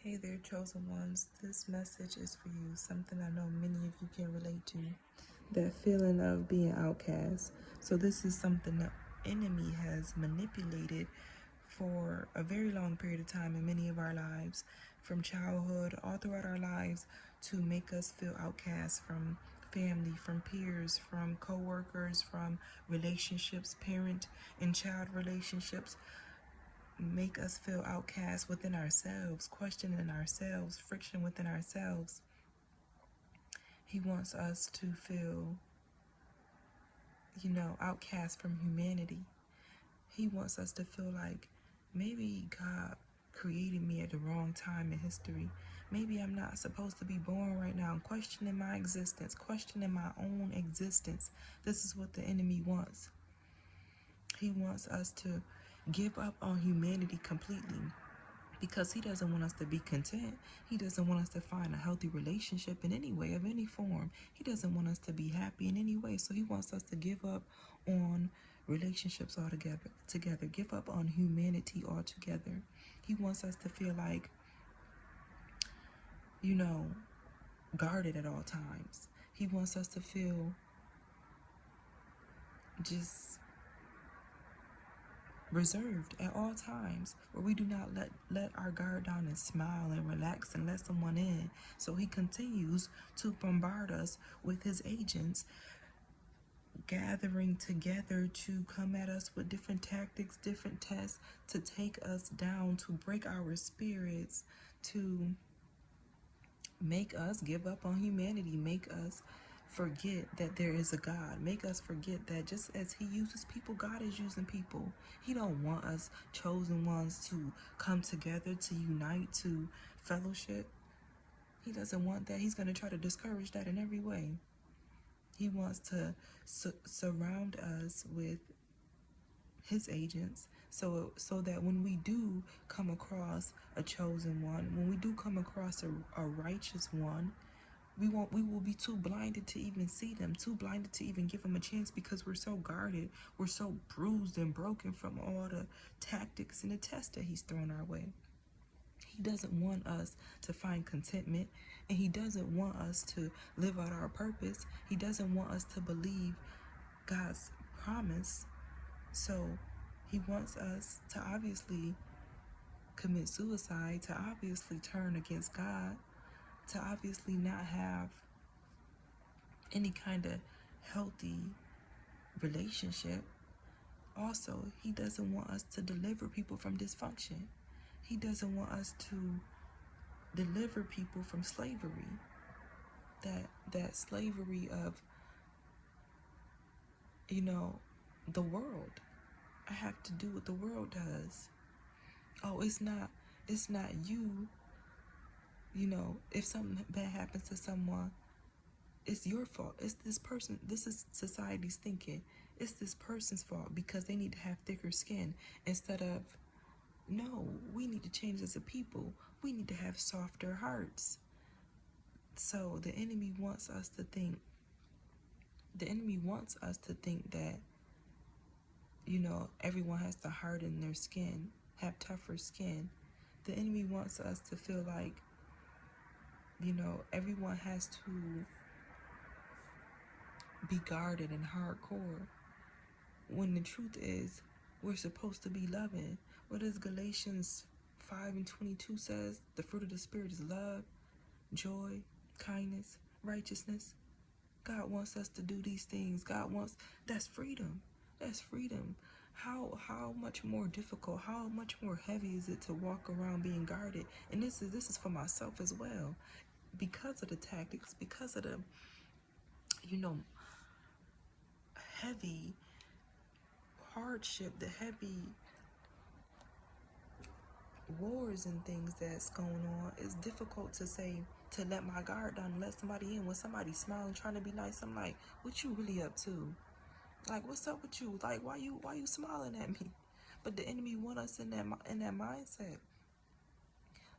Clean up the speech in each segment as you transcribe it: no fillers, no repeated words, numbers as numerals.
Hey there, chosen ones. This message is for you, something I know many of you can relate to. That feeling of being outcast. So this is something the enemy has manipulated for a very long period of time in many of our lives, from childhood all throughout our lives, to make us feel outcast from family, from peers, from co-workers, from relationships, parent and child relationships, make us feel outcast within ourselves, questioning ourselves, friction within ourselves. He wants us to feel, outcast from humanity. He wants us to feel like maybe God created me at the wrong time in history. Maybe I'm not supposed to be born right now. I'm questioning my existence, questioning my own existence. This is what the enemy wants. He wants us to give up on humanity completely, because he doesn't want us to be content. He doesn't want us to find a healthy relationship in any way, of any form. He doesn't want us to be happy in any way. So he wants us to give up on relationships altogether, give up on humanity altogether. He wants us to feel like, guarded at all times. He wants us to feel just reserved at all times, where we do not let our guard down and smile and relax and let someone in. So he continues to bombard us with his agents, gathering together to come at us with different tactics, different tests, to take us down, to break our spirits, to make us give up on humanity, make us forget that there is a God, make us forget that just as he uses people, God is using people. He don't want us chosen ones to come together, to unite, to fellowship. He doesn't want that. He's going to try to discourage that in every way. He wants to surround us with his agents, so that when we do come across a chosen one, when we do come across a righteous one, we will be too blinded to even see them, too blinded to even give them a chance, because we're so guarded, we're so bruised and broken from all the tactics and the tests that he's thrown our way. He doesn't want us to find contentment, and he doesn't want us to live out our purpose. He doesn't want us to believe God's promise. So he wants us to obviously commit suicide, to obviously turn against God, to obviously not have any kind of healthy relationship. Also, he doesn't want us to deliver people from dysfunction. He doesn't want us to deliver people from slavery. That slavery of, the world. I have to do what the world does. Oh, it's not you. If something bad happens to someone, it's your fault. It's this person. This is society's thinking. It's this person's fault because they need to have thicker skin, instead of, no, we need to change as a people. We need to have softer hearts. So the enemy wants us to think that, everyone has to harden their skin, have tougher skin. The enemy wants us to feel like, everyone has to be guarded and hardcore, when the truth is, we're supposed to be loving. What does Galatians 5:22 says? The fruit of the Spirit is love, joy, kindness, righteousness. God wants us to do these things. That's freedom. That's freedom. How much more difficult, how much more heavy is it to walk around being guarded? And this is for myself as well. Because of the tactics, because of the, heavy hardship, the heavy wars and things that's going on, it's difficult to say, to let my guard down and let somebody in. When somebody's smiling, trying to be nice, I'm like, what you really up to? Like, what's up with you? Like, why you smiling at me? But the enemy want us in that mindset.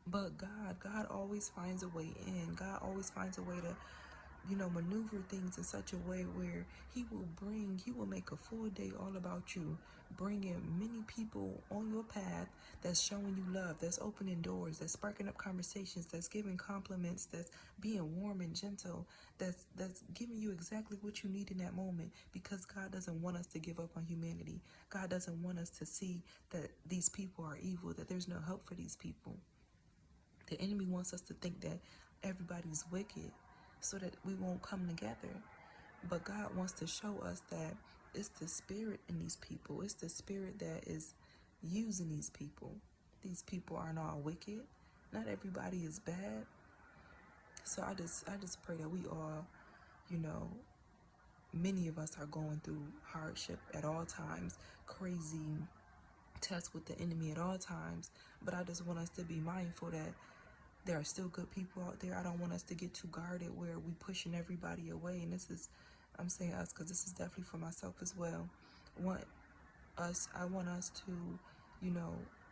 But God always finds a way in. God always finds a way to maneuver things in such a way where he will make a full day all about you, bringing many people on your path that's showing you love, that's opening doors, that's sparking up conversations, that's giving compliments, that's being warm and gentle, that's giving you exactly what you need in that moment, because God doesn't want us to give up on humanity. God doesn't want us to see that these people are evil, that there's no hope for these people. The enemy wants us to think that everybody's wicked so that we won't come together. But God wants to show us that it's the spirit in these people. It's the spirit that is using these people. These people aren't all wicked. Not everybody is bad. So I just pray that we all, many of us are going through hardship at all times, crazy tests with the enemy at all times. But I just want us to be mindful that there are still good people out there. I don't want us to get too guarded where we pushing everybody away. And I'm saying us because this is definitely for myself as well. I want us to,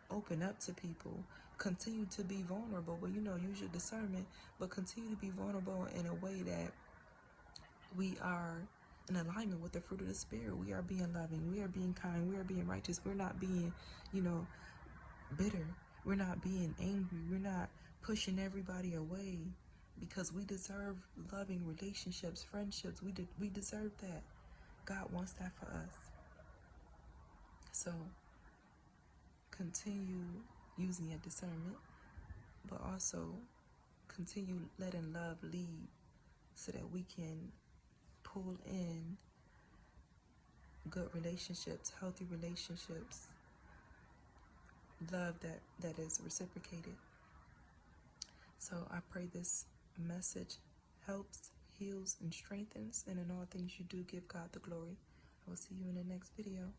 open up to people, continue to be vulnerable, but use your discernment, but continue to be vulnerable in a way that we are in alignment with the fruit of the Spirit. We are being loving, we are being kind, we are being righteous. We're not being, bitter. We're not being angry. We're not pushing everybody away, because we deserve loving relationships, friendships. We deserve that. God wants that for us. So continue using your discernment, but also continue letting love lead so that we can pull in good relationships, healthy relationships, love that is reciprocated. So I pray this message helps, heals, and strengthens, and in all things you do, give God the glory. I will see you in the next video.